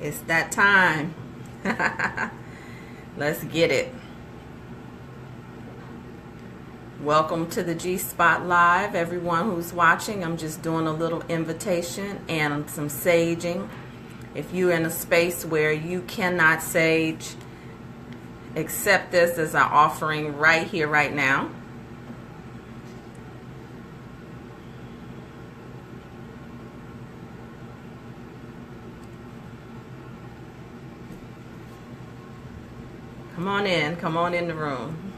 It's that time. Let's get it. Welcome to the G Spot Live, everyone who's watching. I'm just doing a little invitation and some saging. If you're in a space where you cannot sage, accept this as an offering right here, right now. Come on in the room.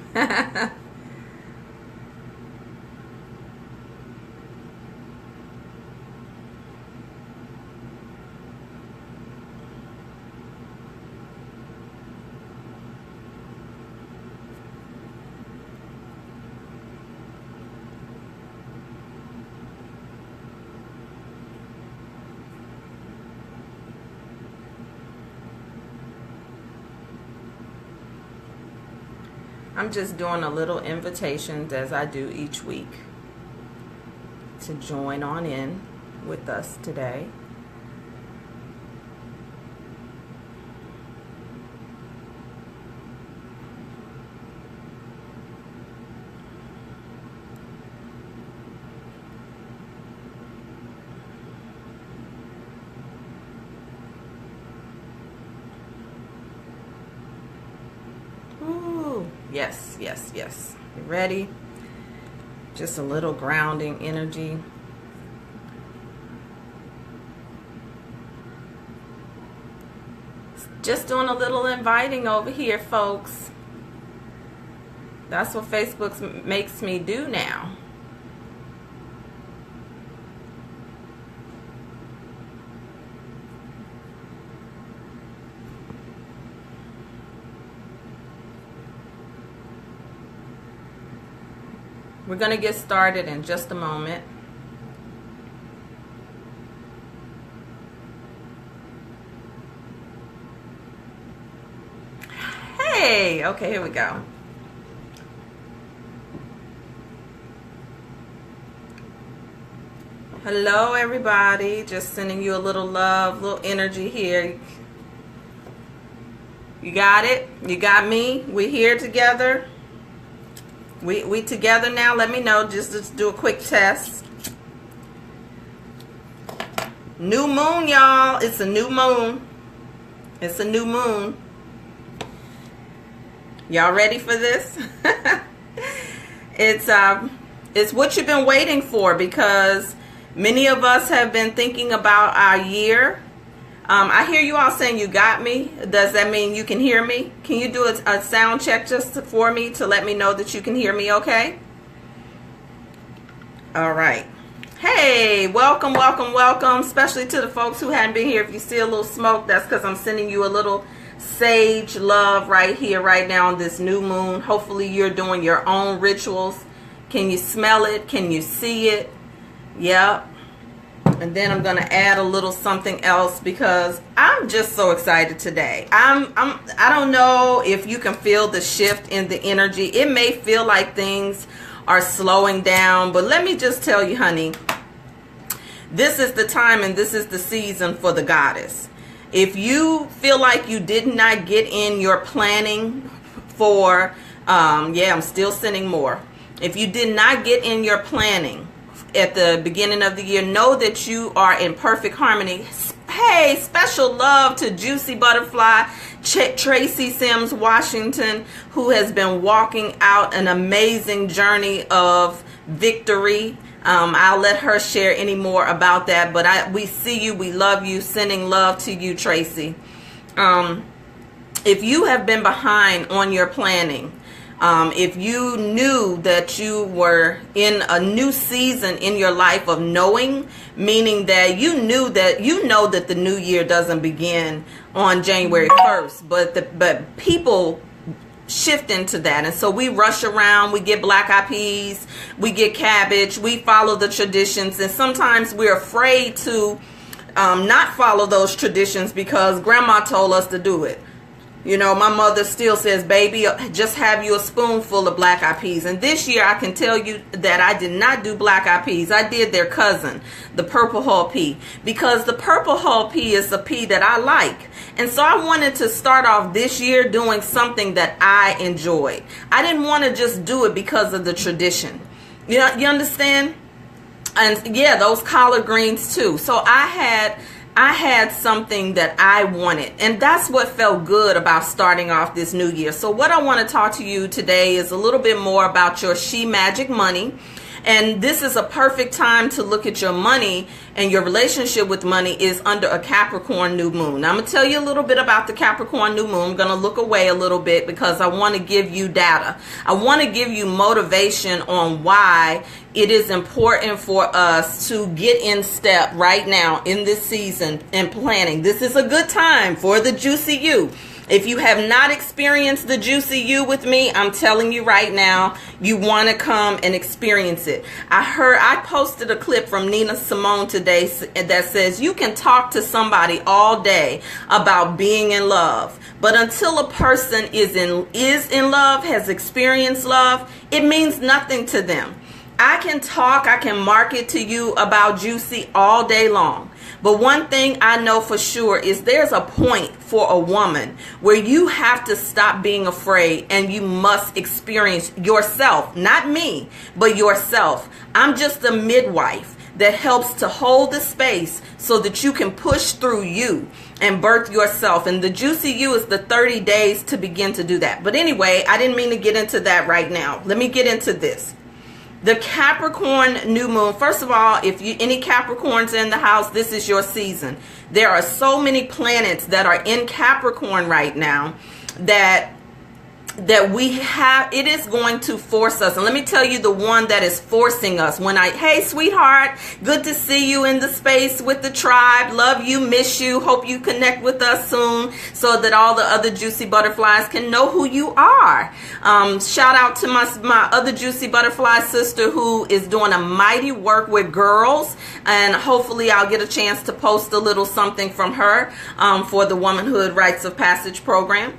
I'm just doing a little invitations as I do each week to join on in with us today. Yes. You ready? Just a little grounding energy. Just doing a little inviting over here, folks. That's what Facebook makes me do now. We're going to get started in just a moment. Hey, okay, here we go. Hello, everybody. Just sending you a little love, little energy here. You got it? You got me? We're here together. We together now. Let me know. Just do a quick test. New moon, y'all. It's a new moon. It's a new moon. Y'all ready for this? It's what you've been waiting for, because many of us have been thinking about our year. I hear you all saying you got me. Does that mean you can hear me? Can you do a sound check just for me to let me know that you can hear me okay? All right. Hey, welcome, especially to the folks who hadn't been here. If you see a little smoke, that's because I'm sending you a little sage love right here, right now on this new moon. Hopefully you're doing your own rituals. Can you smell it? Can you see it? Yep. And then I'm going to add a little something else because I'm just so excited today. I don't know if you can feel the shift in the energy. It may feel like things are slowing down, but let me just tell you, honey, this is the time and this is the season for the goddess. If you feel like you did not get in your planning for, I'm still sending more. If you did not get in your planning at the beginning of the year, know that you are in perfect harmony. Hey, special love to Juicy Butterfly, Tracy Sims Washington, who has been walking out an amazing journey of victory. I'll let her share any more about that, but we see you, we love you, sending love to you, Tracy. If you have been behind on your planning, if you knew that you were in a new season in your life of knowing, meaning that you know that the new year doesn't begin on January 1st, but people shift into that, and so we rush around, we get black eyed peas, we get cabbage, we follow the traditions, and sometimes we're afraid to not follow those traditions because grandma told us to do it. You know, my mother still says, baby, just have you a spoonful of black eyed peas. And this year I can tell you that I did not do black eyed peas. I did their cousin, the purple hull pea, because the purple hull pea is a pea that I like. And so I wanted to start off this year doing something that I enjoyed. I didn't want to just do it because of the tradition. You know, you understand? And yeah, those collard greens too. So I had something that I wanted, and that's what felt good about starting off this new year. So what I want to talk to you today is a little bit more about your She Magic money. And this is a perfect time to look at your money, and your relationship with money is under a Capricorn new moon. Now, I'm going to tell you a little bit about the Capricorn new moon. I'm going to look away a little bit because I want to give you data. I want to give you motivation on why it is important for us to get in step right now in this season and planning. This is a good time for the Juicy You. If you have not experienced the Juicy You with me, I'm telling you right now, you want to come and experience it. I posted a clip from Nina Simone today that says you can talk to somebody all day about being in love, but until a person is in love, has experienced love, it means nothing to them. I can market to you about Juicy all day long. But one thing I know for sure is there's a point for a woman where you have to stop being afraid and you must experience yourself, not me, but yourself. I'm just a midwife that helps to hold the space so that you can push through you and birth yourself. And the Juicy You is the 30 days to begin to do that. But anyway, I didn't mean to get into that right now. Let me get into this. The Capricorn new moon. First of all, if you any Capricorns in the house, this is your season. There are so many planets that are in Capricorn right now that we have, it is going to force us. And let me tell you the one that is forcing us. Hey sweetheart, good to see you in the space with the tribe. Love you, miss you. Hope you connect with us soon so that all the other Juicy Butterflies can know who you are. Shout out to my other Juicy Butterfly sister who is doing a mighty work with girls. And hopefully I'll get a chance to post a little something from her for the Womanhood Rites of Passage program.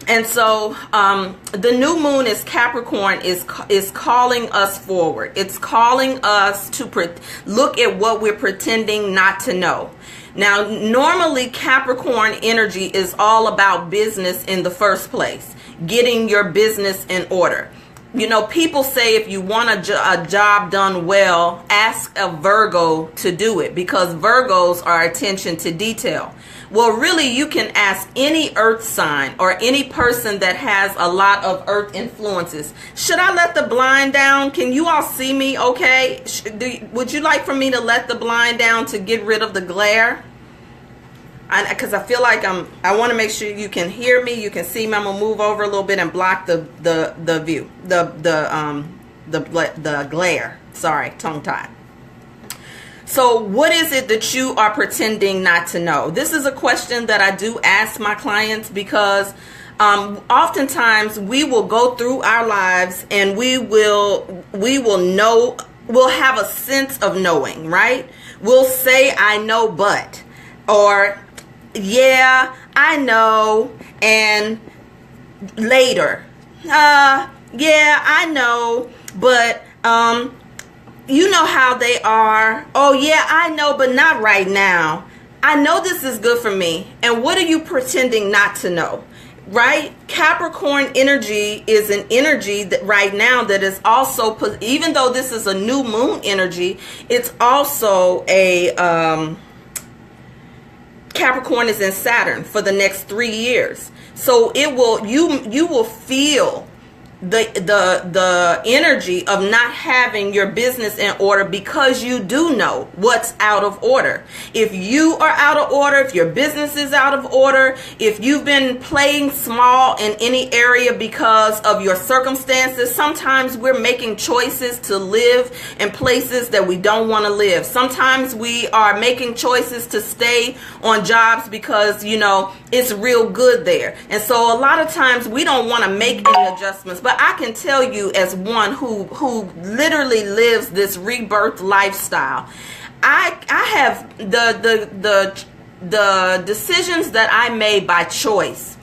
And so the new moon is Capricorn is calling us forward. It's calling us to look at what we're pretending not to know. Now, normally Capricorn energy is all about business in the first place, getting your business in order. You know, people say if you want a job done well, ask a Virgo to do it because Virgos are attention to detail. Well, really, you can ask any earth sign or any person that has a lot of earth influences. Should I let the blind down? Can you all see me okay? Would you like for me to let the blind down to get rid of the glare? Because I feel like I want to make sure you can hear me, you can see me. I'm gonna move over a little bit and block the view, the glare. Sorry, tongue tied. So what is it that you are pretending not to know? This is a question that I do ask my clients because oftentimes we will go through our lives and we will know, we'll have a sense of knowing, right? We'll say, I know, but, or yeah, I know, and later, yeah, I know, but, you know how they are. Oh yeah, I know, but not right now. I know this is good for me. And what are you pretending not to know? Right? Capricorn energy is an energy that right now that is also, even though this is a new moon energy, it's also a, Capricorn is in Saturn for the next 3 years. So it will, you will feel the energy of not having your business in order because you do know what's out of order. If you are out of order, if your business is out of order, if you've been playing small in any area because of your circumstances, sometimes we're making choices to live in places that we don't want to live. Sometimes we are making choices to stay on jobs because, you know, it's real good there. And so a lot of times we don't want to make any adjustments. But I can tell you, as one who literally lives this rebirth lifestyle, I have the decisions that I made by choice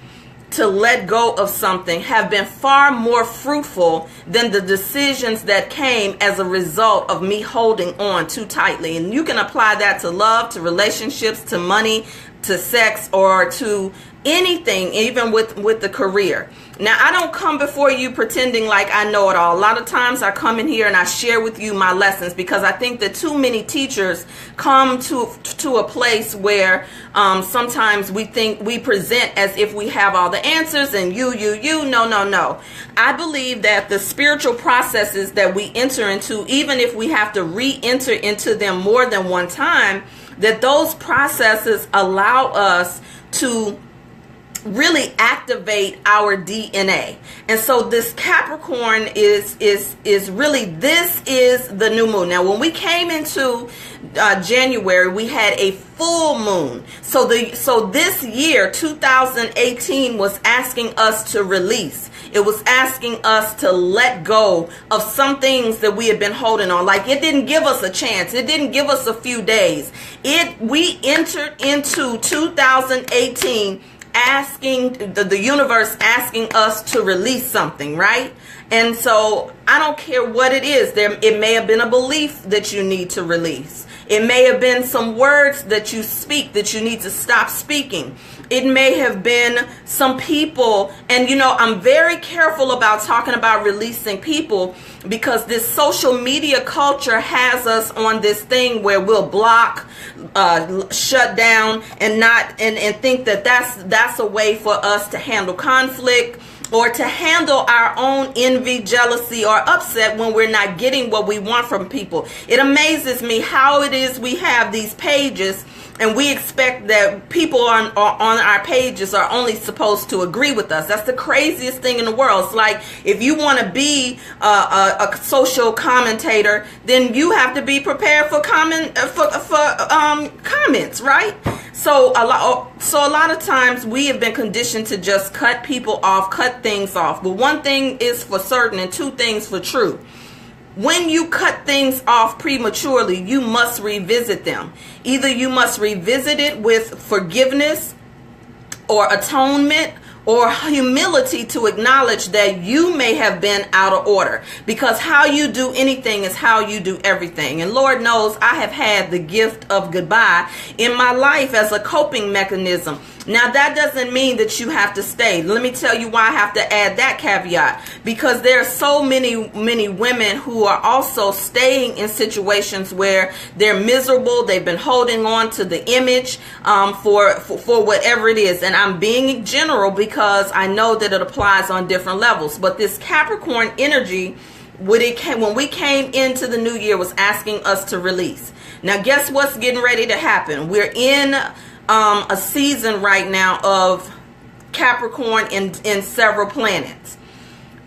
to let go of something have been far more fruitful than the decisions that came as a result of me holding on too tightly. And you can apply that to love, to relationships, to money, to sex, or to anything, even with the career. Now, I don't come before you pretending like I know it all. A lot of times I come in here and I share with you my lessons, because I think that too many teachers come to a place where sometimes we think we present as if we have all the answers, and no. I believe that the spiritual processes that we enter into, even if we have to re-enter into them more than one time, that those processes allow us to really activate our DNA. And so this Capricorn is really, this is the new moon. Now, when we came into January, we had a full moon. So this year, 2018, was asking us to release. It was asking us to let go of some things that we had been holding on. Like, it didn't give us a chance. It didn't give us a few days. We entered into 2018 asking the universe, asking us to release something, right? And so I don't care what it is. It may have been a belief that you need to release. It may have been some words that you speak that you need to stop speaking. It may have been some people, and I'm very careful about talking about releasing people, because this social media culture has us on this thing where we'll block, shut down, and think that that's a way for us to handle conflict, or to handle our own envy, jealousy, or upset when we're not getting what we want from people. It amazes me how it is we have these pages and we expect that people on our pages are only supposed to agree with us. That's the craziest thing in the world. It's like, if you want to be a social commentator, then you have to be prepared for comments, right? So a lot of times we have been conditioned to just cut people off, cut things off. But one thing is for certain, and two things for true. When you cut things off prematurely, you must revisit them. Either you must revisit it with forgiveness or atonement, or humility to acknowledge that you may have been out of order, because how you do anything is how you do everything. And Lord knows I have had the gift of goodbye in my life as a coping mechanism. Now, that doesn't mean that you have to stay. Let me tell you why I have to add that caveat. Because there are so many women who are also staying in situations where they're miserable. They've been holding on to the image for whatever it is. And I'm being general because I know that it applies on different levels. But this Capricorn energy, when we came into the new year, was asking us to release. Now, guess what's getting ready to happen? We're in a season right now of Capricorn in several planets.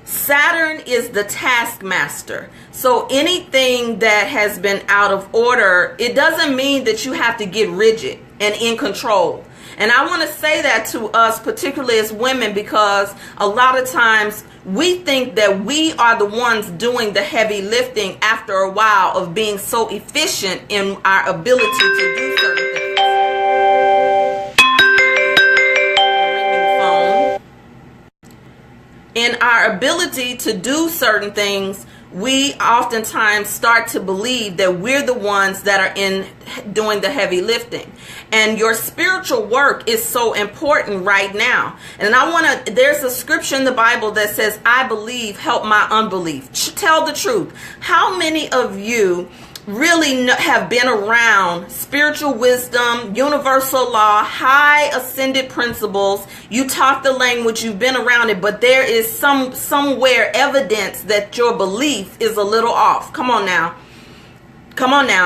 Saturn is the taskmaster. So anything that has been out of order, it doesn't mean that you have to get rigid and in control. And I want to say that to us, particularly as women, because a lot of times we think that we are the ones doing the heavy lifting after a while of being so efficient in our ability to do certain things. In our ability to do certain things, we oftentimes start to believe that we're the ones that are doing the heavy lifting. And your spiritual work is so important right now. And there's a scripture in the Bible that says, I believe, help my unbelief. Tell the truth. How many of you really have been around spiritual wisdom, universal law, high ascended principles? You talk the language, you've been around it, but there is somewhere evidence that your belief is a little off. Come on now.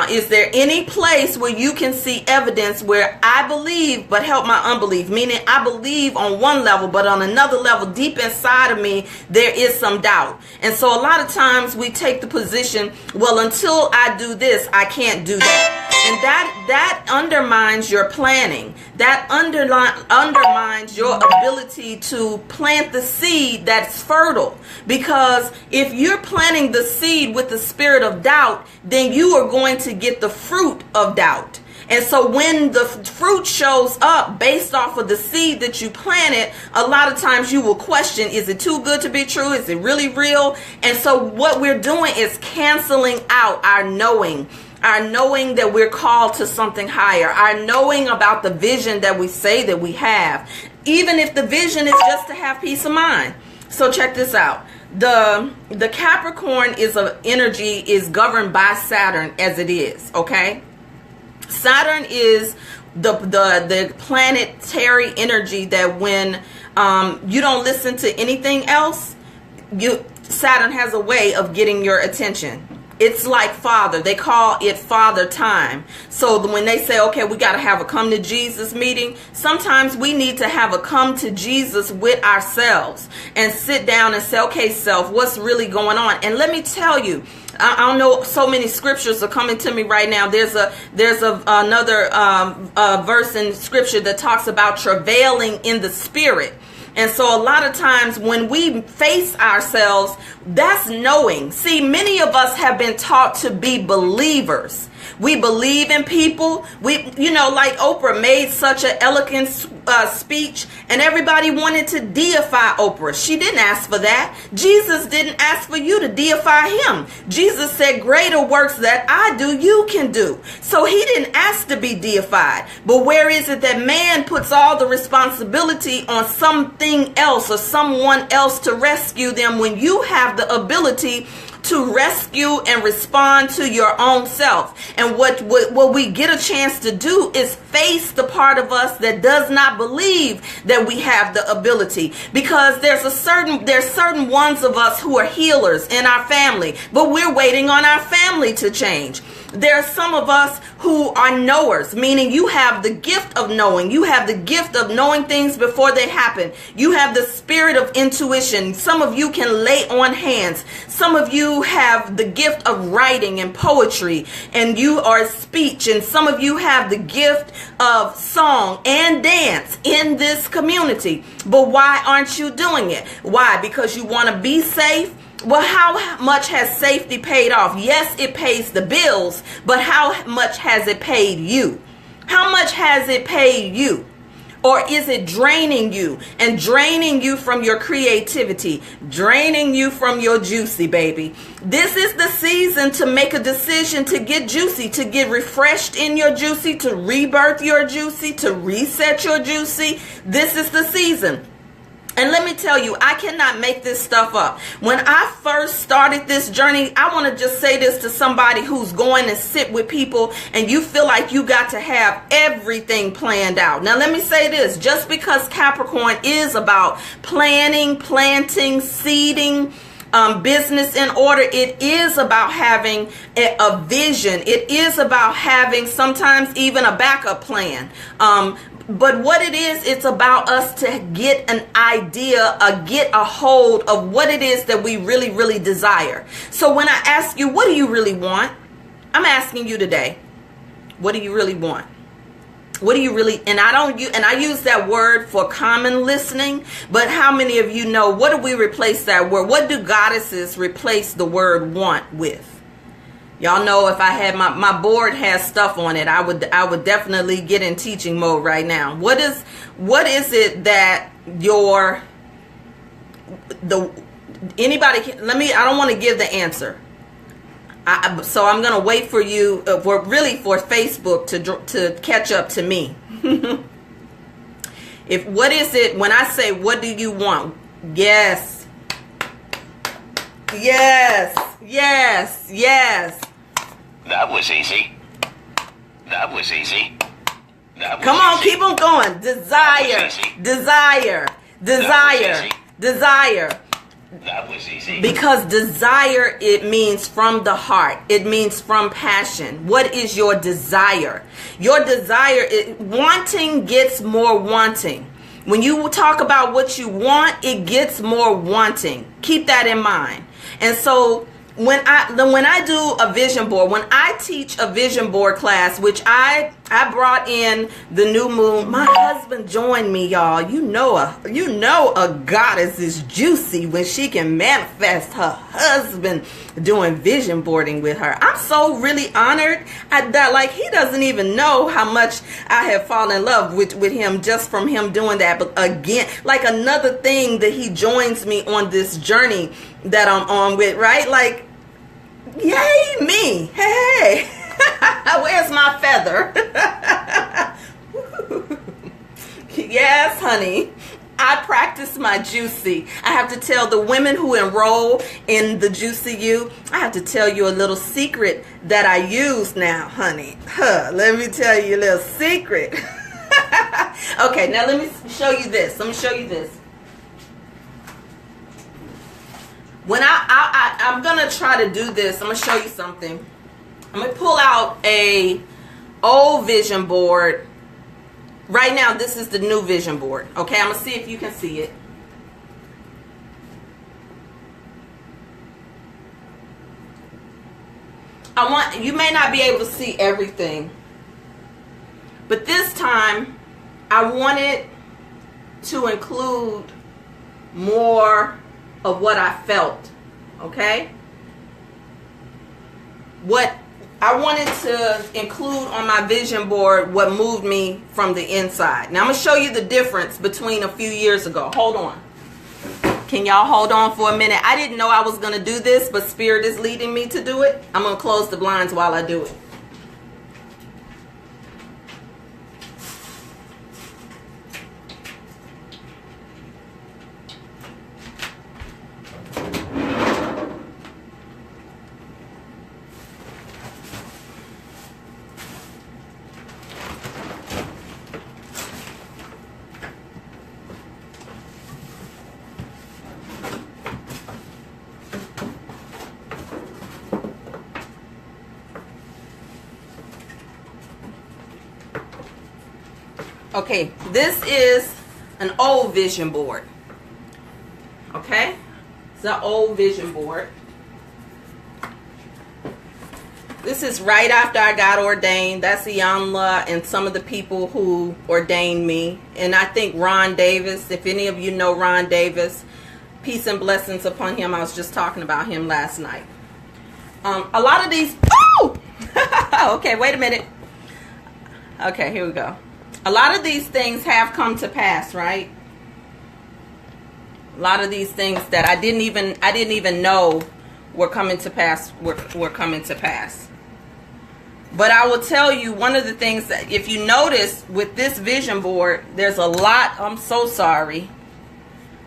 Is there any place where you can see evidence where I believe but help my unbelief? Meaning I believe on one level, but on another level deep inside of me there is some doubt. And so a lot of times we take the position, well, until I do this, I can't do that. And that undermines your planning. That undermines your ability to plant the seed that's fertile. Because if you're planting the seed with the spirit of doubt, then you are going to get the fruit of doubt. And so when the fruit shows up based off of the seed that you planted, a lot of times you will question, is it too good to be true? Is it really real? And so what we're doing is canceling out our knowing that we're called to something higher, our knowing about the vision that we say that we have, even if the vision is just to have peace of mind. So check this out. The Capricorn energy is governed by Saturn as it is, okay? Saturn is the planetary energy that when you don't listen to anything else, Saturn has a way of getting your attention. It's like father. They call it father time. So when they say, okay, we got to have a come to Jesus meeting, sometimes we need to have a come to Jesus with ourselves and sit down and say, okay, self, what's really going on? And let me tell you, I don't know, so many scriptures are coming to me right now. There's another verse in scripture that talks about travailing in the spirit. And so a lot of times when we face ourselves, that's knowing. See, many of us have been taught to be believers. We believe in people. Like Oprah made such an eloquent speech, and everybody wanted to deify Oprah. She didn't ask for that. Jesus didn't ask for you to deify him. Jesus said, greater works that I do, you can do. So he didn't ask to be deified. But where is it that man puts all the responsibility on something else or someone else to rescue them when you have the ability to rescue and respond to your own self? And what we get a chance to do is face the part of us that does not believe that we have the ability, because there's certain ones of us who are healers in our family, but we're waiting on our family to change. There are some of us who are knowers, meaning you have the gift of knowing. You have the gift of knowing things before they happen. You have the spirit of intuition. Some of you can lay on hands. Some of you have the gift of writing and poetry, and you are speech. And some of you have the gift of song and dance in this community. But why aren't you doing it? Why? Because you want to be safe? Well, how much has safety paid off? Yes, it pays the bills, but how much has it paid you? How much has it paid you? Or is it draining you and draining you from your creativity, draining you from your juicy, baby? This is the season to make a decision to get juicy, to get refreshed in your juicy, to rebirth your juicy, to reset your juicy. This is the season. And let me tell you, I cannot make this stuff up. When I first started this journey, I want to just say this to somebody who's going to sit with people and you feel like you got to have everything planned out. Now, let me say this. Just because Capricorn is about planning, planting, seeding, business in order, it is about having a vision. It is about having sometimes even a backup plan. But what it is, it's about us to get an idea, get a hold of what it is that we really, really desire. So when I ask you, what do you really want? I'm asking you today, what do you really want? What do you really, and I use that word for common listening, but how many of you know, what do we replace that word? What do goddesses replace the word want with? Y'all know if I had my board has stuff on it, I would definitely get in teaching mode right now. What is it that anybody can, I don't want to give the answer. So I'm going to wait for you for Facebook to catch up to me. What is it when I say, what do you want? Yes. Yes. Yes. Yes. That was easy. That was easy. That was Come on, easy. keep on going. Desire. Desire. Desire. Desire. That was easy. Because desire, it means from the heart. It means from passion. What is your desire? Your desire, wanting gets more wanting. When you talk about what you want, it gets more wanting. Keep that in mind. And so when I do a vision board, when I teach a vision board class, which I brought in the new moon, my husband joined me, y'all. You know a goddess is juicy when she can manifest her husband doing vision boarding with her. I'm so really honored. Like, he doesn't even know how much I have fallen in love with him just from him doing that. But again, like, another thing that he joins me on this journey that I'm on with, right? Like, yay me. Hey. Where's my feather? Yes, honey. I practice my juicy. I have to tell the women who enroll in the Juicy You, I have to tell you a little secret that I use now, honey. Let me tell you a little secret. Okay, now let me show you this. Let me show you this. When I'm gonna try to do this, I'm gonna show you something. I'm gonna pull out a old vision board. Right now, this is the new vision board. Okay, I'm gonna see if you can see it. You may not be able to see everything, but this time I wanted to include more of what I felt. Okay, what I wanted to include on my vision board, what moved me from the inside. Now I'm gonna show you the difference between a few years ago. Hold on. Can y'all hold on for a minute? I didn't know I was gonna do this, but Spirit is leading me to do it. I'm gonna close the blinds while I do it. Okay, this is an old vision board. Okay, it's an old vision board. This is right after I got ordained. That's Iyanla and some of the people who ordained me. And I think Ron Davis, if any of you know Ron Davis, peace and blessings upon him. I was just talking about him last night. A lot of these, okay, wait a minute. Okay, here we go. A lot of these things have come to pass, right? A lot of these things that I didn't even know were coming to pass were coming to pass. But I will tell you, one of the things that, if you notice with this vision board, there's a lot. I'm so sorry.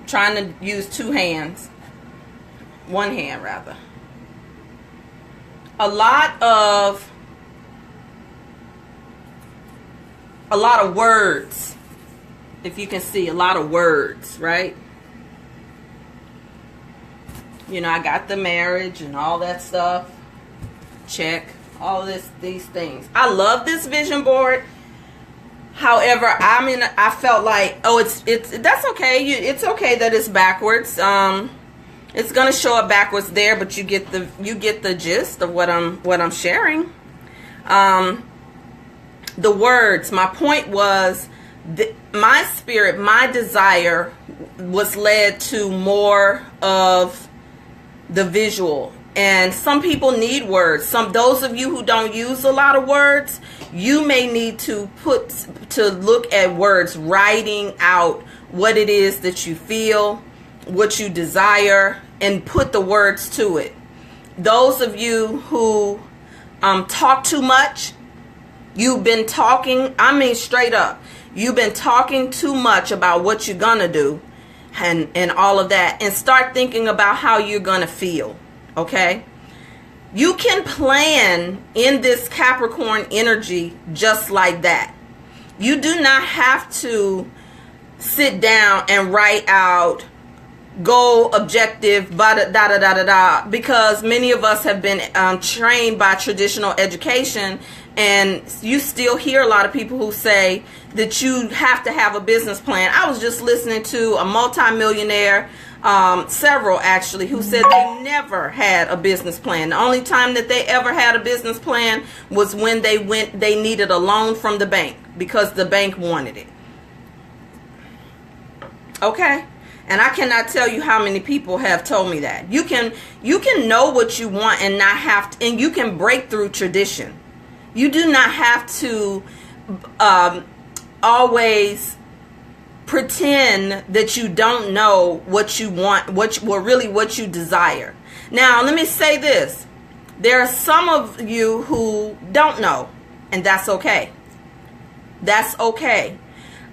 I'm trying to use two hands. One hand, rather. A lot of words. If you can see, a lot of words, right? You know, I got the marriage and all that stuff. Check. All these things. I love this vision board. However, I felt like, that's okay. It's okay that it's backwards. It's gonna show up backwards there, but you get the gist of what I'm sharing. The words. My point was, my spirit, my desire was led to more of the visual. And some people need words. Those of you who don't use a lot of words, you may need to look at words, writing out what it is that you feel, what you desire, and put the words to it. Those of you who talk too much, you've been talking, straight up, you've been talking too much about what you're gonna do and all of that, and start thinking about how you're gonna feel. Okay, you can plan in this Capricorn energy just like that. You do not have to sit down and write out goal, objective, because many of us have been trained by traditional education, and you still hear a lot of people who say that you have to have a business plan. I was just listening to a multimillionaire several actually, who said they never had a business plan. The only time that they ever had a business plan was when they needed a loan from the bank because the bank wanted it. Okay? And I cannot tell you how many people have told me that. You can know what you want and not have to, and you can break through tradition. You do not have to always pretend that you don't know what you want, what you desire. Now, let me say this. There are some of you who don't know, and that's okay. That's okay.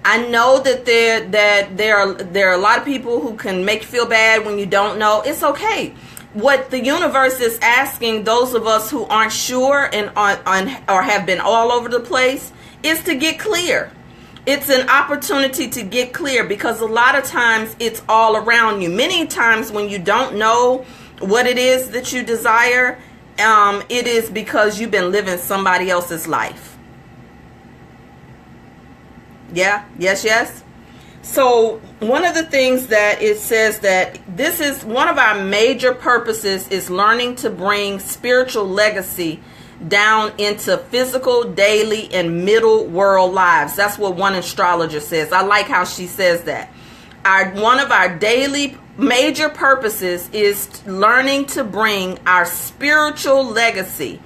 I know that there are a lot of people who can make you feel bad when you don't know. It's okay. What the universe is asking those of us who aren't sure and or have been all over the place is to get clear. It's an opportunity to get clear, because a lot of times it's all around you. Many times when you don't know what it is that you desire, it is because you've been living somebody else's life. Yeah, yes. So one of the things that it says that this is one of our major purposes is learning to bring spiritual legacy down into physical, daily, and middle world lives. That's what one astrologer says. I like how she says that. One of our daily major purposes is learning to bring our spiritual legacy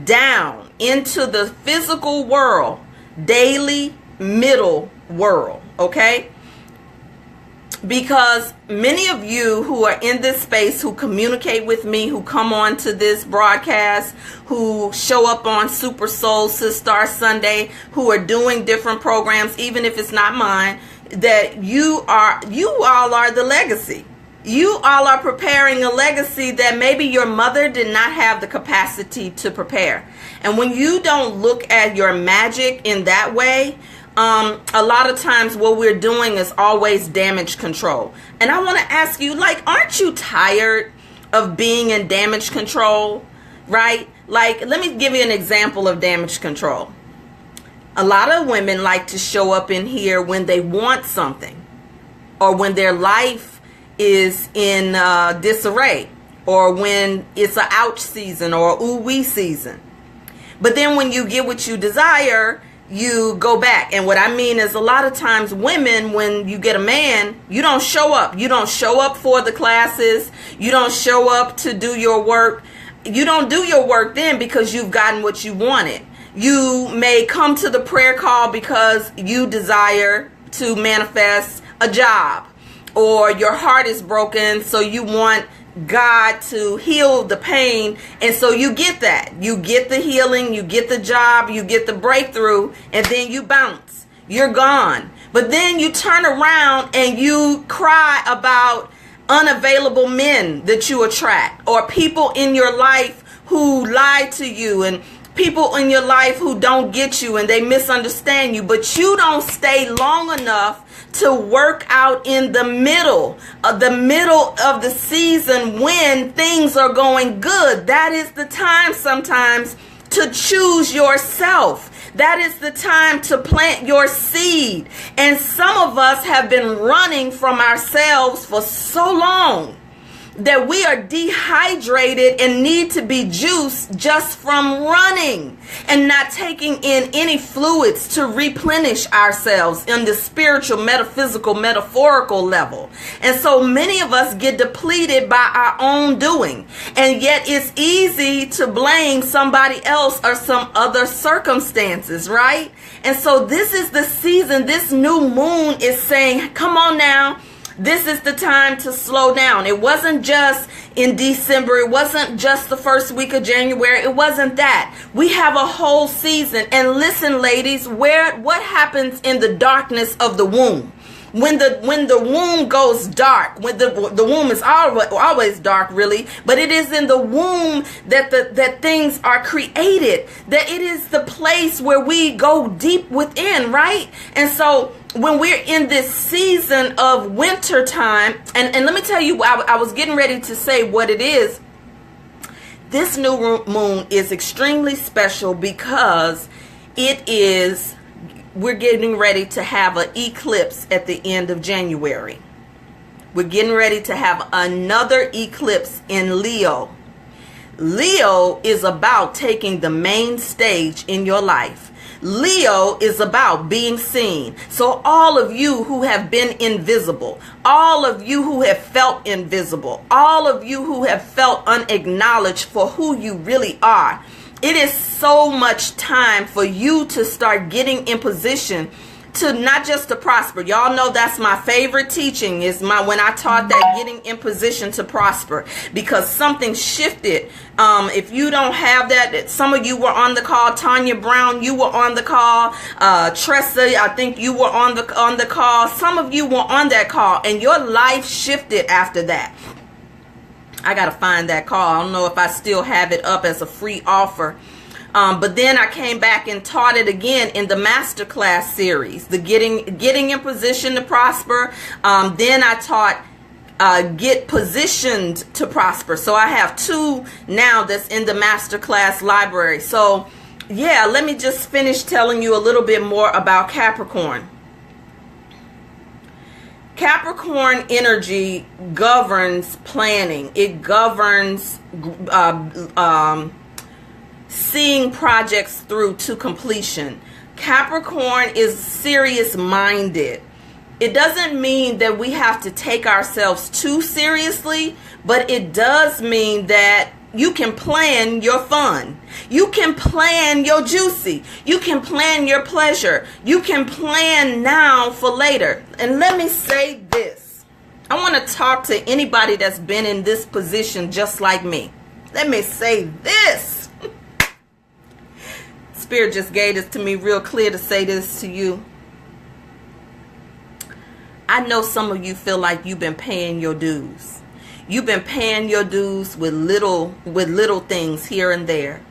down into the physical world, daily, middle world. Okay? Because many of you who are in this space, who communicate with me, who come on to this broadcast, who show up on Super Soul Sistar Sunday, who are doing different programs, even if it's not mine, that you all are the legacy. You all are preparing a legacy that maybe your mother did not have the capacity to prepare. And when you don't look at your magic in that way, a lot of times what we're doing is always damage control. And I want to ask you, aren't you tired of being in damage control, right? Let me give you an example of damage control. A lot of women like to show up in here when they want something, or when their life is in disarray, or when it's an ouch season or ooh-wee season. But then when you get what you desire, you go back. And what I mean is, a lot of times women, when you get a man, you don't show up. You don't show up for the classes. You don't show up to do your work. You don't do your work then because you've gotten what you wanted. You may come to the prayer call because you desire to manifest a job, or your heart is broken, so you want God to heal the pain, and so you get that. You get the healing, you get the job, you get the breakthrough, and then you bounce. You're gone. But then you turn around and you cry about unavailable men that you attract, or people in your life who lie to you, and people in your life who don't get you and they misunderstand you, but you don't stay long enough to work out in the middle of the season when things are going good. That is the time sometimes to choose yourself. That is the time to plant your seed. And some of us have been running from ourselves for so long that we are dehydrated and need to be juiced just from running and not taking in any fluids to replenish ourselves in the spiritual, metaphysical, metaphorical level. And so many of us get depleted by our own doing. And yet it's easy to blame somebody else or some other circumstances, right? And so this is the season. This new moon is saying, come on now. This is the time to slow down. It wasn't just in December. It wasn't just the first week of January. It wasn't that. We have a whole season. And listen, ladies, what happens in the darkness of the womb? When the womb goes dark, when the womb is always dark, really, but it is in the womb that things are created, that it is the place where we go deep within, right? And so when we're in this season of winter time, and let me tell you, I was getting ready to say what it is. This new moon is extremely special because we're getting ready to have an eclipse at the end of January. We're getting ready to have another eclipse in Leo. Leo is about taking the main stage in your life. Leo is about being seen. So all of you who have been invisible, all of you who have felt invisible, all of you who have felt unacknowledged for who you really are, it is so much time for you to start getting in position to not just to prosper. Y'all know that's my favorite teaching, is when I taught that, getting in position to prosper, because something shifted. If you don't have that, some of you were on the call. Tanya Brown, you were on the call. Tressa, I think you were on the call. Some of you were on that call, and your life shifted after that. I gotta find that call. I don't know if I still have it up as a free offer. But then I came back and taught it again in the masterclass series, the getting in position to prosper. Then I taught get positioned to prosper. So I have 2 now that's in the masterclass library. So yeah, let me just finish telling you a little bit more about Capricorn. Capricorn energy governs planning. It governs seeing projects through to completion. Capricorn is serious-minded. It doesn't mean that we have to take ourselves too seriously, but it does mean that you can plan your fun. You can plan your juicy. You can plan your pleasure. You can plan now for later. And let me say this. I want to talk to anybody that's been in this position just like me. Let me say this. Spirit just gave this to me real clear to say this to you. I know some of you feel like you've been paying your dues. You've been paying your dues with little things here and there.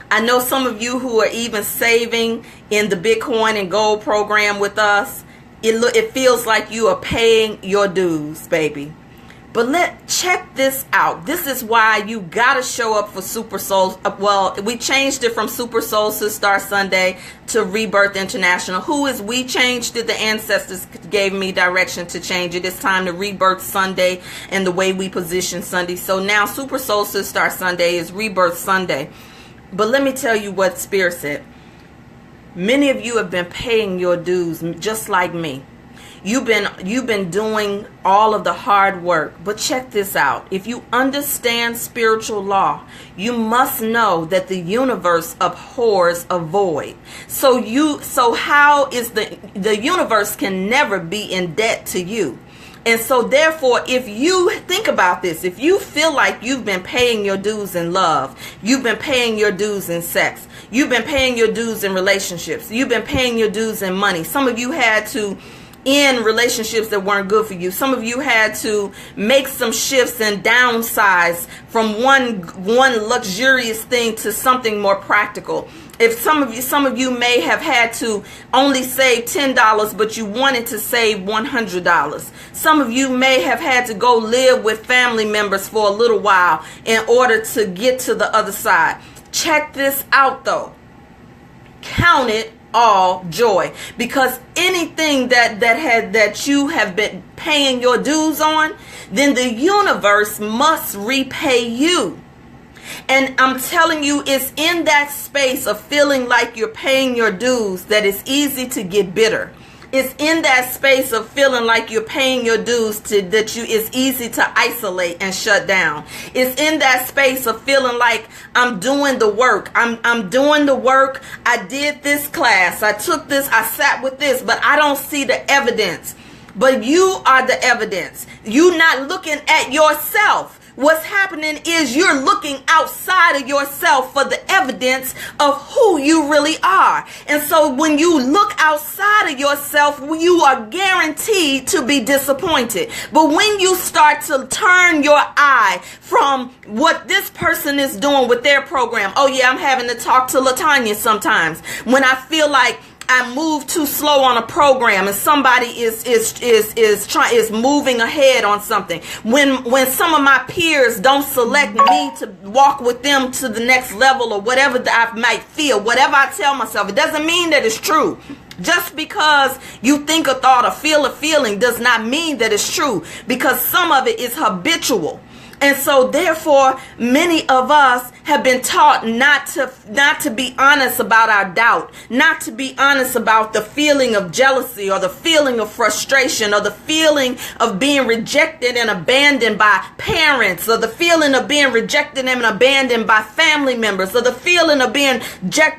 I know some of you who are even saving in the Bitcoin and gold program with us. It feels like you are paying your dues, baby. But check this out. This is why you gotta show up for Super Soul. Well, we changed it from Super Solstice Star Sunday to Rebirth International. Who is we changed it? The ancestors gave me direction to change it. It's time to Rebirth Sunday and the way we position Sunday. So now Super Solstice Star Sunday is Rebirth Sunday. But let me tell you what Spirit said. Many of you have been paying your dues just like me. You've been doing all of the hard work. But check this out. If you understand spiritual law, you must know that the universe abhors a void. So how is the universe can never be in debt to you. And so therefore, if you think about this, if you feel like you've been paying your dues in love, you've been paying your dues in sex, you've been paying your dues in relationships, you've been paying your dues in money. Some of you had to in relationships that weren't good for you. Some of you had to make some shifts and downsize from one luxurious thing to something more practical. If some of you may have had to only save $10, but you wanted to save $100. Some of you may have had to go live with family members for a little while in order to get to the other side. Check this out though. Count it all joy, because anything that you have been paying your dues on, then the universe must repay you. And I'm telling you, it's in that space of feeling like you're paying your dues that it's easy to get bitter. It's in that space of feeling like you're paying your dues it's easy to isolate and shut down. It's in that space of feeling like I'm doing the work. I'm doing the work. I did this class. I took this. I sat with this, but I don't see the evidence. But you are the evidence. You're not looking at yourself. What's happening is you're looking outside of yourself for the evidence of who you really are. And so when you look outside of yourself, you are guaranteed to be disappointed. But when you start to turn your eye from what this person is doing with their program, oh yeah, I'm having to talk to LaTanya sometimes when I feel like I move too slow on a program and somebody is moving ahead on something. When some of my peers don't select me to walk with them to the next level or whatever that I might feel, whatever I tell myself, it doesn't mean that it's true. Just because you think a thought or feel a feeling does not mean that it's true, because some of it is habitual. And so therefore, many of us have been taught not to be honest about our doubt, not to be honest about the feeling of jealousy or the feeling of frustration or the feeling of being rejected and abandoned by parents, or the feeling of being rejected and abandoned by family members, or the feeling of being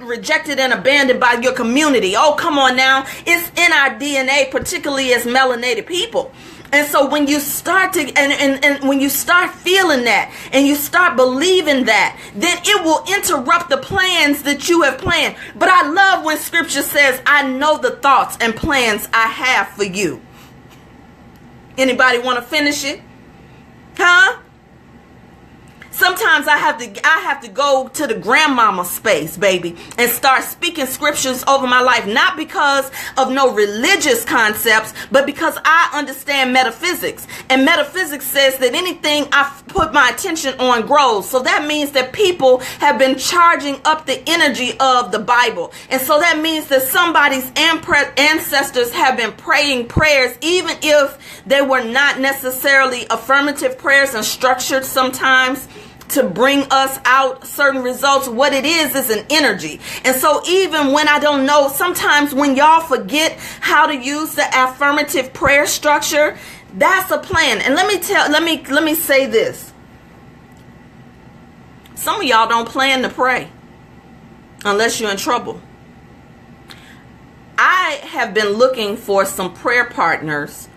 rejected and abandoned by your community. Oh, come on now. It's in our DNA, particularly as melanated people. And so when you start to, and when you start feeling that, and you start believing that, then it will interrupt the plans that you have planned. But I love when scripture says, I know the thoughts and plans I have for you. Anybody want to finish it? Huh? Sometimes I have to go to the grandmama space, baby, and start speaking scriptures over my life, not because of no religious concepts, but because I understand metaphysics. And metaphysics says that anything I put my attention on grows. So that means that people have been charging up the energy of the Bible. And so that means that somebody's ancestors have been praying prayers, even if they were not necessarily affirmative prayers and structured sometimes to bring us out certain results. What it is an energy. And so even when I don't know, sometimes when y'all forget how to use the affirmative prayer structure, that's a plan. And let me say this. Some of y'all don't plan to pray unless you're in trouble. I have been looking for some prayer partners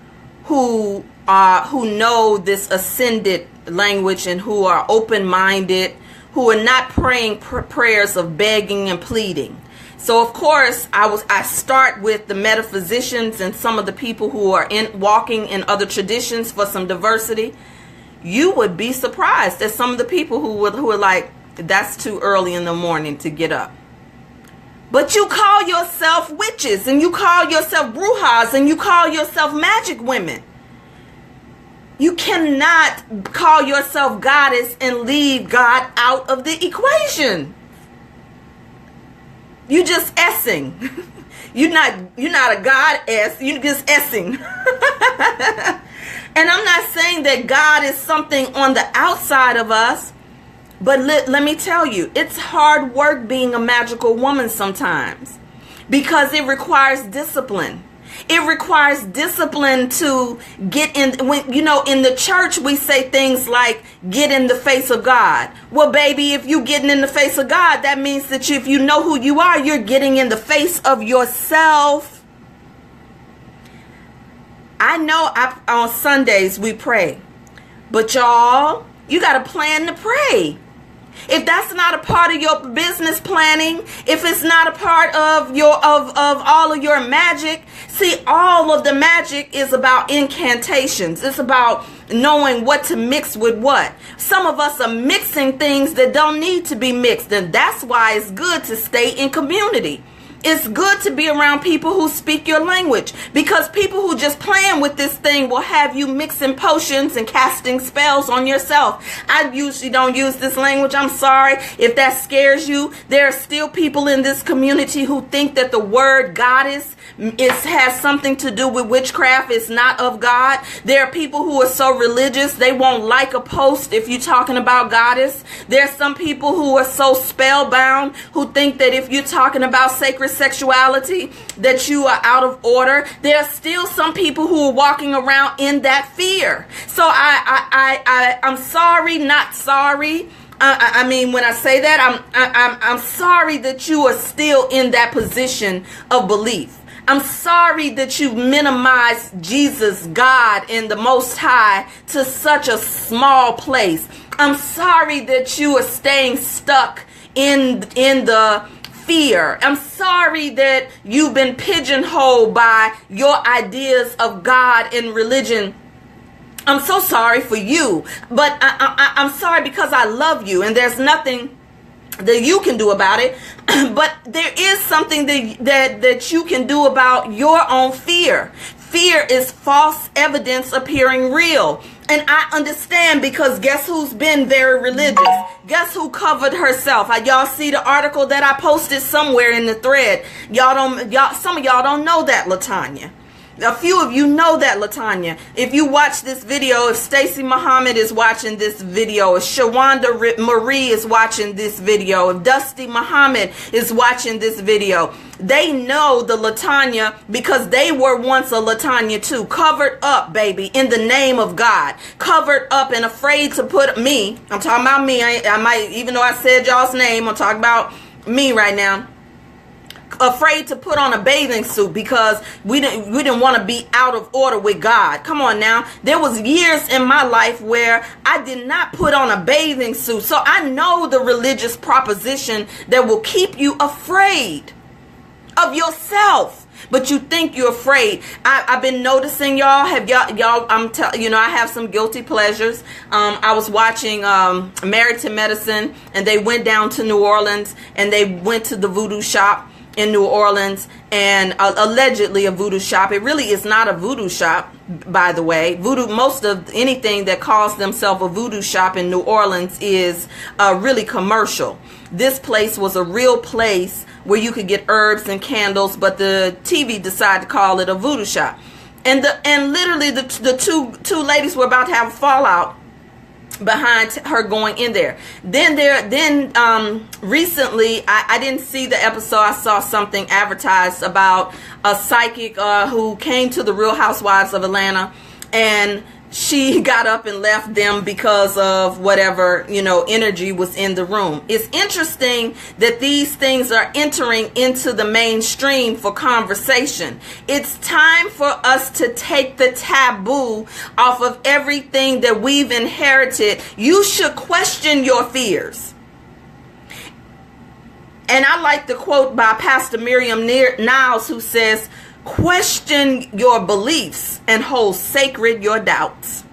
who know this ascended language and who are open-minded, who are not praying prayers of begging and pleading. So of course I start with the metaphysicians and some of the people who are walking in other traditions for some diversity. You would be surprised at some of the people who are like, that's too early in the morning to get up. But you call yourself witches, and you call yourself brujas, and you call yourself magic women. You cannot call yourself goddess and leave God out of the equation. You just essing. You're not a goddess. You're just essing. And I'm not saying that God is something on the outside of us, but let me tell you, it's hard work being a magical woman sometimes, because it requires discipline. It requires discipline to get in. When, in the church, we say things like, get in the face of God. Well, baby, if you're getting in the face of God, that means that if you know who you are, you're getting in the face of yourself. I know on Sundays we pray, but y'all, you got to plan to pray. If that's not a part of your business planning, if it's not a part of all of your magic, see, all of the magic is about incantations. It's about knowing what to mix with what. Some of us are mixing things that don't need to be mixed, and that's why it's good to stay in community. It's good to be around people who speak your language, because people who just playing with this thing will have you mixing potions and casting spells on yourself. I usually don't use this language. I'm sorry if that scares you. There are still people in this community who think that the word goddess has something to do with witchcraft. It's not of God. There are people who are so religious they won't like a post if you're talking about goddess. There are some people who are so spellbound who think that if you're talking about sacred sexuality that you are out of order. There are still some people who are walking around in that fear. So I'm sorry, not sorry. I mean, when I say that, I'm sorry that you are still in that position of belief. I'm sorry that you minimized Jesus, God, and the Most High to such a small place. I'm sorry that you are staying stuck in the fear. I'm sorry that you've been pigeonholed by your ideas of God and religion. I'm so sorry for you, but I'm sorry because I love you, and there's nothing that you can do about it. But there is something that you can do about your own fear. Fear is false evidence appearing real. And I understand, because guess who's been very religious? Guess who covered herself? Y'all see the article that I posted somewhere in the thread? Some of y'all don't know that, Latanya. A few of you know that, Latanya. If you watch this video, if Stacey Muhammad is watching this video, if Shawanda Marie is watching this video, if Dusty Muhammad is watching this video, they know the Latanya because they were once a Latanya too. Covered up, baby, in the name of God. Covered up and afraid to put me. I'm talking about me. I might, even though I said y'all's name, I'm talking about me right now. Afraid to put on a bathing suit because we didn't want to be out of order with God. Come on now. There was years in my life where I did not put on a bathing suit. So I know the religious proposition that will keep you afraid of yourself. But you think you're afraid. I've been noticing, y'all. I have some guilty pleasures. I was watching Married to Medicine, and they went down to New Orleans, and they went to the voodoo shop in New Orleans, and allegedly a voodoo shop. It really is not a voodoo shop, by the way. Voodoo, most of anything that calls themselves a voodoo shop in New Orleans is really commercial. This place was a real place where you could get herbs and candles, but the TV decided to call it a voodoo shop. And literally the two ladies were about to have a fallout behind her going in there. Then recently, I didn't see the episode. I saw something advertised about a psychic who came to the Real Housewives of Atlanta, and she got up and left them because of whatever, energy was in the room. It's interesting that these things are entering into the mainstream for conversation. It's time for us to take the taboo off of everything that we've inherited. You should question your fears. And I like the quote by Pastor Miriam Niles, who says, question your beliefs and hold sacred your doubts.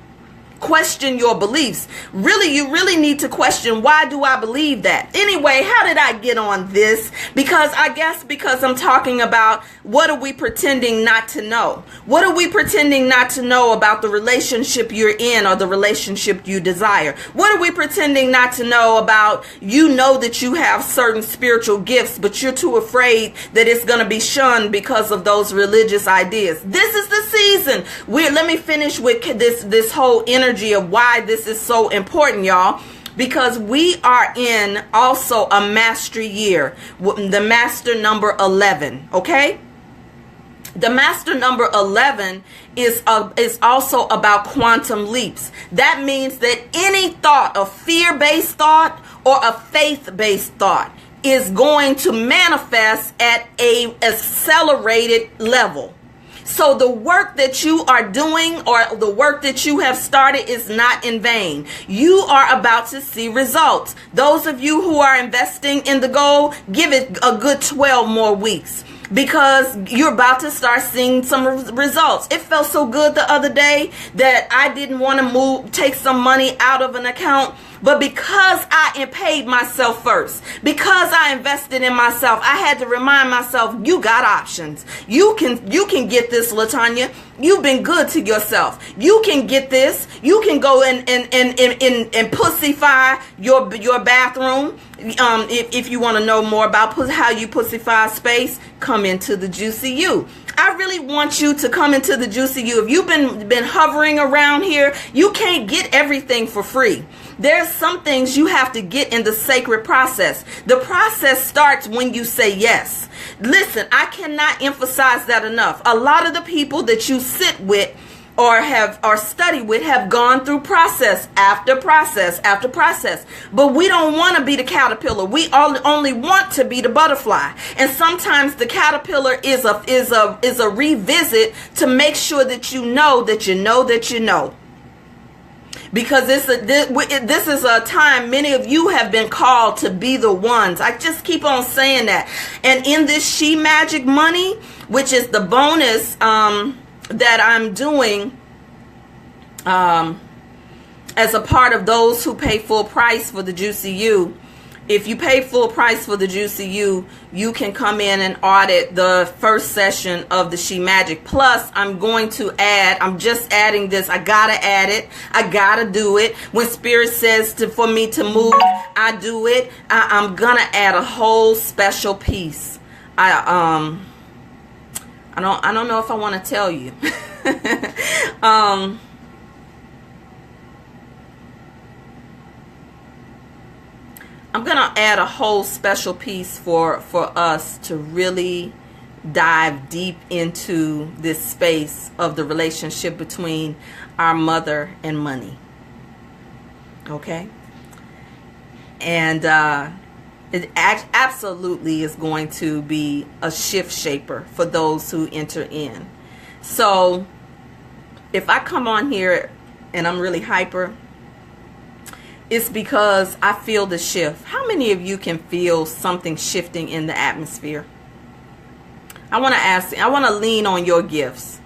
Question your beliefs. Really, you really need to question, why do I believe that? Anyway, how did I get on this? Because I'm talking about, what are we pretending not to know? What are we pretending not to know about the relationship you're in or the relationship you desire? What are we pretending not to know about, that you have certain spiritual gifts, but you're too afraid that it's going to be shunned because of those religious ideas? This is the season. Let me finish with this whole energy of why this is so important, y'all, because we are in also a mastery year, the master number 11. Okay, the master number 11 is also about quantum leaps. That means that any thought, a fear-based thought or a faith-based thought, is going to manifest at a accelerated level. So the work that you are doing or the work that you have started is not in vain. You are about to see results. Those of you who are investing in the goal, give it a good 12 more weeks, because you're about to start seeing some results. It felt so good the other day that I didn't want to take some money out of an account. But because I paid myself first, because I invested in myself, I had to remind myself, you got options. You can get this, Latanya. You've been good to yourself. You can get this. You can go and pussify your bathroom. If you want to know more about how you pussify space, come into the Juicy You. I really want you to come into the Juicy You. If you've been hovering around here, you can't get everything for free. There's some things you have to get in the sacred process. The process starts when you say yes. Listen, I cannot emphasize that enough. A lot of the people that you sit with or study with have gone through process after process after process. But we don't want to be the caterpillar. We only want to be the butterfly. And sometimes the caterpillar is a revisit to make sure that you know that you know that you know. Because this is a time many of you have been called to be the ones. I just keep on saying that. And in this She Magic Money, which is the bonus that I'm doing as a part of those who pay full price for the Juicy You, if you pay full price for the Juicy You, you can come in and audit the first session of the She Magic. Plus, I'm going to add, I'm just adding this. I gotta add it. I gotta do it. When Spirit says for me to move, I do it. I'm gonna add a whole special piece. I don't know if I want to tell you. I'm going to add a whole special piece for us to really dive deep into this space of the relationship between our mother and money. Okay? And it absolutely is going to be a shift shaper for those who enter in. So if I come on here and I'm really hyper, it's because I feel the shift. How many of you can feel something shifting in the atmosphere? I want to ask, I want to lean on your gifts.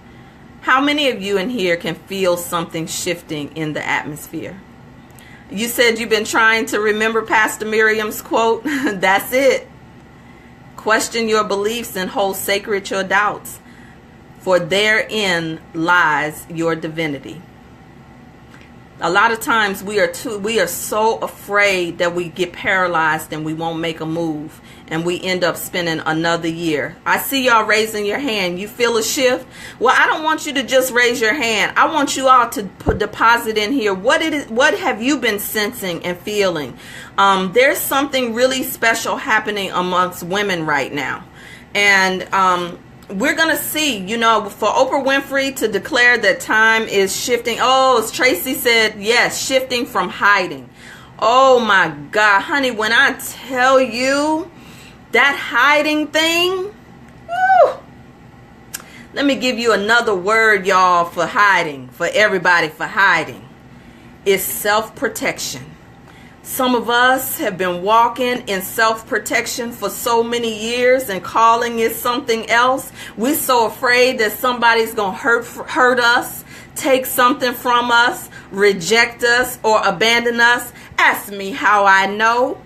How many of you in here can feel something shifting in the atmosphere? You said you've been trying to remember Pastor Miriam's quote. That's it. Question your beliefs and hold sacred your doubts, for therein lies your divinity. A lot of times we are so afraid that we get paralyzed and we won't make a move, and we end up spending another year. I see y'all raising your hand. You feel a shift? Well, I don't want you to just raise your hand. I want you all to deposit in here what have you been sensing and feeling. There's something really special happening amongst women right now, and we're going to see, you know, for Oprah Winfrey to declare that time is shifting. Oh, as Tracy said, yes, shifting from hiding. Oh my God, honey, when I tell you that hiding thing, whew, let me give you another word, y'all, for hiding, for everybody for hiding. It's self-protection. Some of us have been walking in self-protection for so many years and calling it something else. We're so afraid that somebody's going to hurt us, take something from us, reject us, or abandon us. Ask me how I know.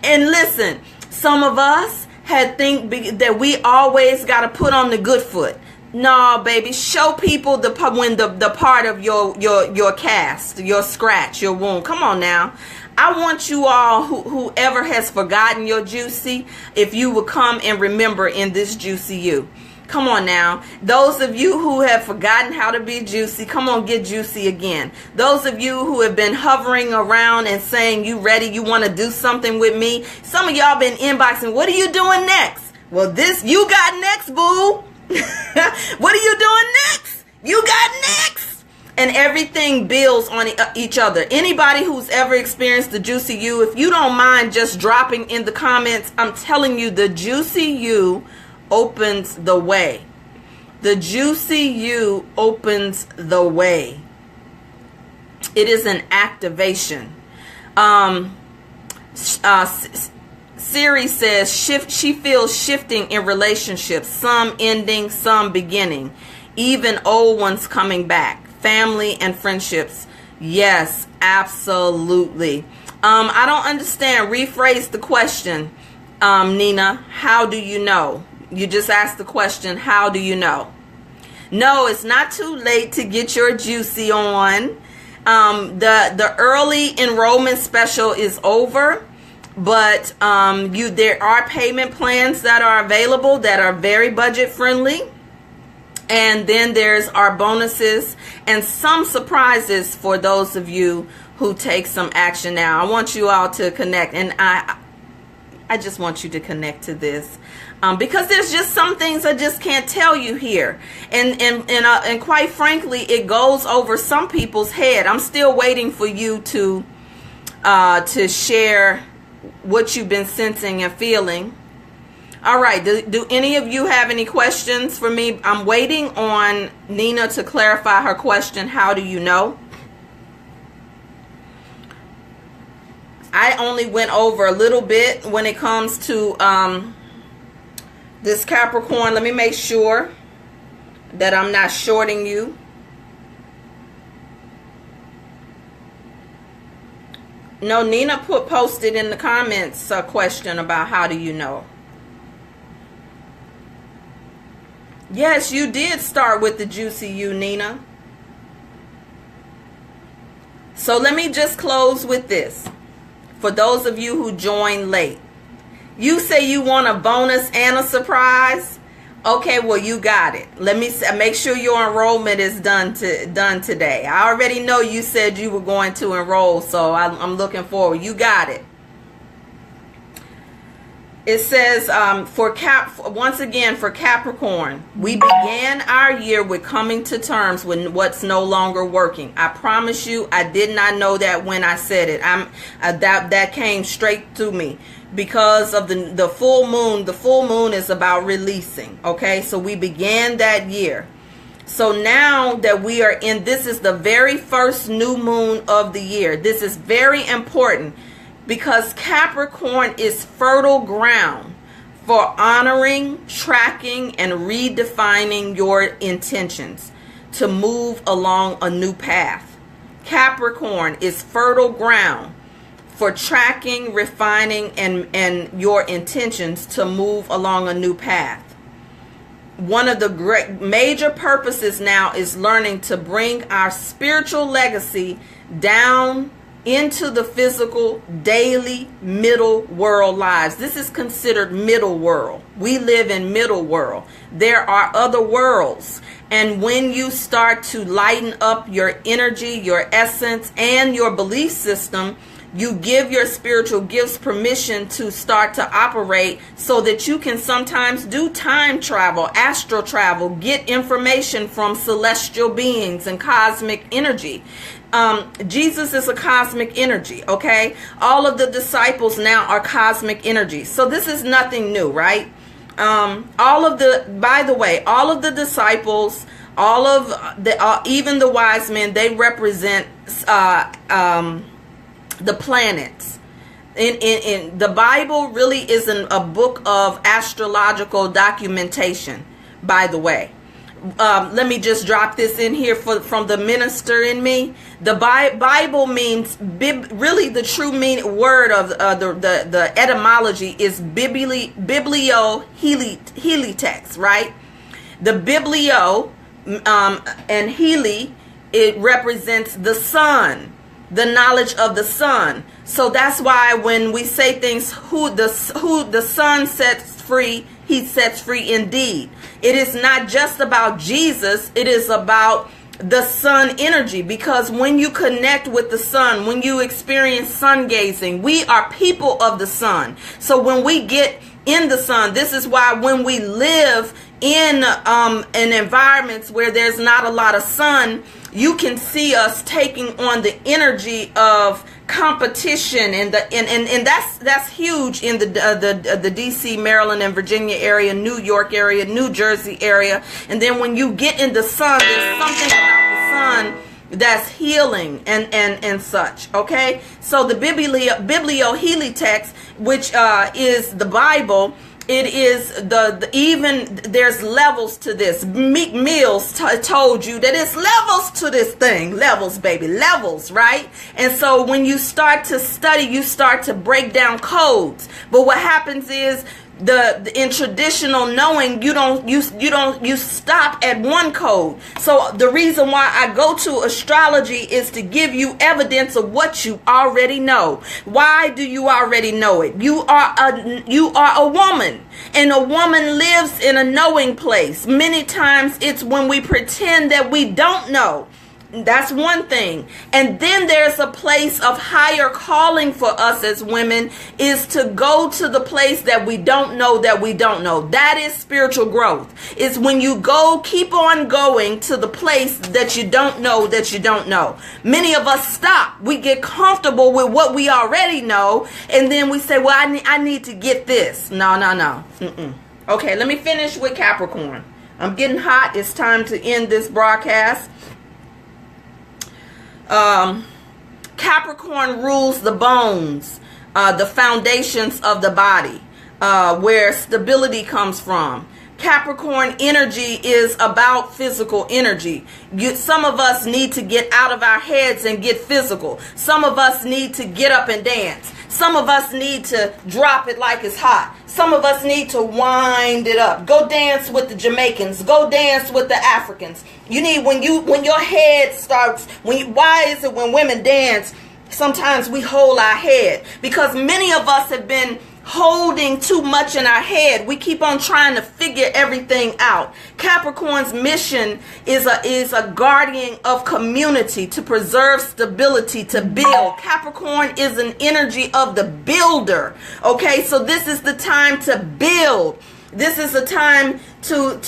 And listen, some of us had think that we always got to put on the good foot. No, baby, show people the part of your cast, your scratch, your wound. Come on now. I want you all, whoever has forgotten your juicy, if you would come and remember in this Juicy You. Come on now. Those of you who have forgotten how to be juicy, come on, get juicy again. Those of you who have been hovering around and saying you ready, you want to do something with me. Some of y'all been inboxing, what are you doing next? Well, this you got next, boo. What are you doing next? You got next. And everything builds on each other. Anybody who's ever experienced the Juicy You, if you don't mind just dropping in the comments, I'm telling you, the Juicy You opens the way. The Juicy You opens the way. It is an activation. Siri says she feels shifting in relationships, some ending, some beginning, even old ones coming back, family and friendships. Yes, absolutely. I don't understand. Rephrase the question, Nina. How do you know? You just asked the question, how do you know? No, it's not too late to get your juicy on. The early enrollment special is over. But there are payment plans that are available that are very budget friendly. And then there's our bonuses and some surprises for those of you who take some action now. I want you all to connect, and I just want you to connect to this. Because there's just some things I just can't tell you here. And quite frankly, it goes over some people's head. I'm still waiting for you to share what you've been sensing and feeling. All right, do any of you have any questions for me? I'm waiting on Nina to clarify her question. How do you know? I only went over a little bit when it comes to this Capricorn. Let me make sure that I'm not shorting you. No, Nina posted in the comments a question about how do you know. Yes, you did start with the Juicy You, Nina. So let me just close with this. For those of you who joined late, you say you want a bonus and a surprise. Okay, well, you got it. Let me make sure your enrollment is done today. I already know you said you were going to enroll, so I'm looking forward. You got it. It says, once again, for Capricorn, we began our year with coming to terms with what's no longer working. I promise you, I did not know that when I said it. That came straight to me because of the full moon. The full moon is about releasing. Okay, so we began that year. So now that we are in, this is the very first new moon of the year. This is very important, because Capricorn is fertile ground for honoring, tracking, and redefining your intentions to move along a new path. Capricorn is fertile ground for tracking, refining, and your intentions to move along a new path. One of the great major purposes now is learning to bring our spiritual legacy down into the physical, daily, middle world lives. This is considered middle world. We live in middle world. There are other worlds. And when you start to lighten up your energy, your essence, and your belief system, you give your spiritual gifts permission to start to operate so that you can sometimes do time travel, astral travel, get information from celestial beings and cosmic energy. Jesus is a cosmic energy, okay? All of the disciples now are cosmic energy. So this is nothing new, right? By the way, all of the disciples, all of the, even the wise men, they represent the planets. In the Bible really isn't a book of astrological documentation, by the way. Let me just drop this in here from the minister in me. The Bible means, really the true word of the etymology is biblio-helitext, right? The biblio and heli, it represents the sun, the knowledge of the sun. So that's why when we say things, who the sun sets free, he sets free indeed. It is not just about Jesus. It is about the sun energy, because when you connect with the sun, when you experience sun gazing, we are people of the sun. So when we get in the sun, this is why when we live in environments where there's not a lot of sun, you can see us taking on the energy of competition, and that's huge in the DC, Maryland, and Virginia area, New York area, New Jersey area. And then when you get in the sun, there's something about the sun that's healing and such. Okay, so the biblio-helitext, which is the Bible, it is even there's levels to this. Meek Mills told you that it's levels to this thing. Levels, baby, levels, right? And so when you start to study, you start to break down codes. But what happens is, in traditional knowing, you stop at one code. So the reason why I go to astrology is to give you evidence of what you already know. Why do you already know it? You are a woman, and a woman lives in a knowing place. Many times it's when we pretend that we don't know. That's one thing. And then there's a place of higher calling for us as women, is to go to the place that we don't know that we don't know. That is spiritual growth. It's when you keep on going to the place that you don't know that you don't know. Many of us stop. We get comfortable with what we already know, and then we say, well, I need to get this. No. Okay, let me finish with Capricorn. I'm getting hot. It's time to end this broadcast. Capricorn rules the bones, the foundations of the body, where stability comes from. Capricorn energy is about physical energy. Some of us need to get out of our heads and get physical. Some of us need to get up and dance. Some of us need to drop it like it's hot. Some of us need to wind it up. Go dance with the Jamaicans. Go dance with the Africans. You need, when your head starts, why is it when women dance, sometimes we hold our head? Because many of us have been holding too much in our head. We keep on trying to figure everything out. Capricorn's mission is a guardian of community, to preserve stability, to build. Capricorn is an energy of the builder. Okay, so this is the time to build. This is the time to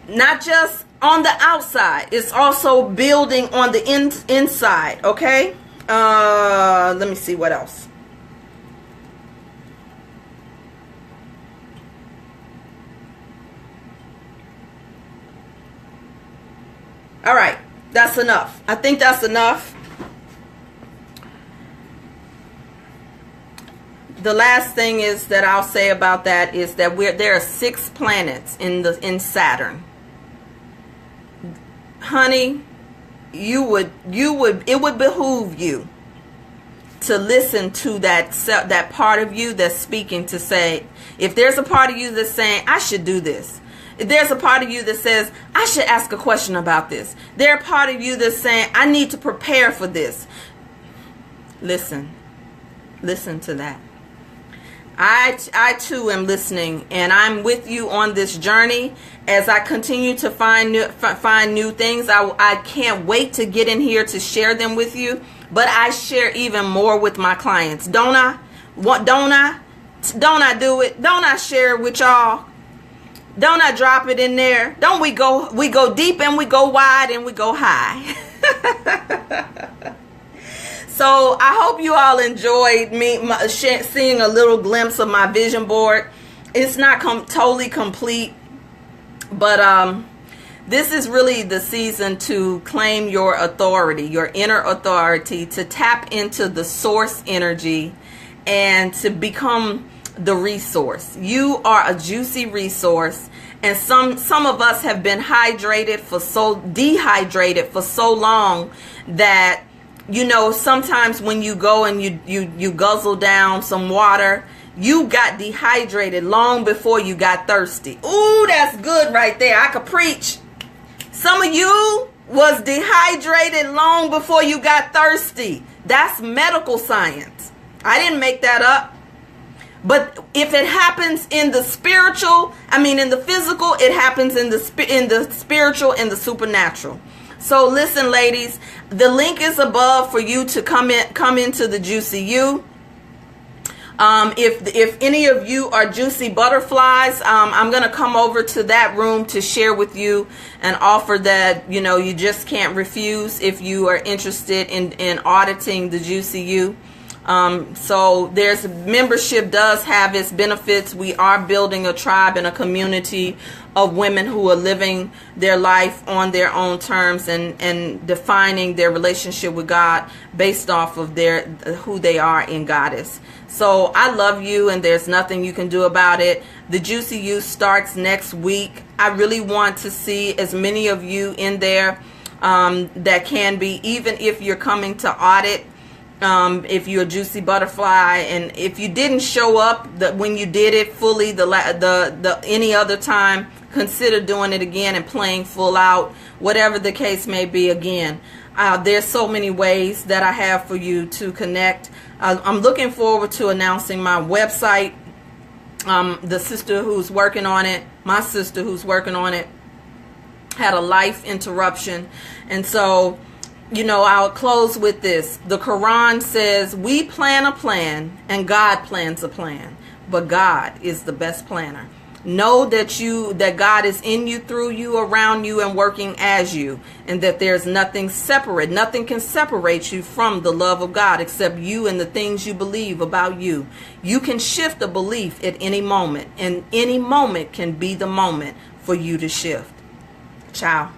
not just on the outside, it's also building on the inside. Okay. Let me see what else. All right, that's enough. I think that's enough. The last thing is that I'll say about that is that there are 6 planets in Saturn. Honey, it would behoove you to listen to that part of you that's speaking, to say, if there's a part of you that's saying, I should do this. If there's a part of you that says, I should ask a question about this. There's a part of you that's saying, I need to prepare for this. Listen to that. I too am listening, and I'm with you on this journey as I continue to find new things. I can't wait to get in here to share them with you, but I share even more with my clients. Don't I do it? Don't I share it with y'all? Don't I drop it in there? Don't we go deep, and we go wide, and we go high. So I hope you all enjoyed me seeing a little glimpse of my vision board. It's not totally complete, but this is really the season to claim your authority, your inner authority, to tap into the source energy and to become the resource. You are a juicy resource, and some of us have been dehydrated for so long that, you know, sometimes when you go and you guzzle down some water, you got dehydrated long before you got thirsty. Ooh, that's good right there. I could preach. Some of you was dehydrated long before you got thirsty. That's medical science. I didn't make that up. But if it happens in the spiritual, in the physical, it happens in the spiritual and the supernatural. So listen, ladies, the link is above for you to come into the Juicy You. If any of you are juicy butterflies, I'm going to come over to that room to share with you an offer that, you know, you just can't refuse if you are interested in auditing the Juicy You. So membership does have its benefits. We are building a tribe and a community of women who are living their life on their own terms and defining their relationship with God based off of who they are in Goddess. So I love you, and there's nothing you can do about it. The Juicy You starts next week. I really want to see as many of you in there that can be, even if you're coming to audit. If you're a juicy butterfly, and if you didn't show up when you did it fully the any other time, consider doing it again and playing full out, whatever the case may be. Again, there's so many ways that I have for you to connect. I'm looking forward to announcing my website. The sister who's working on it, my sister who's working on it, had a life interruption, and so, you know, I'll close with this. The Quran says, we plan a plan and God plans a plan, but God is the best planner. Know that God is in you, through you, around you, and working as you, and that there's nothing separate. Nothing can separate you from the love of God except you and the things you believe about you. You can shift a belief at any moment, and any moment can be the moment for you to shift. Ciao.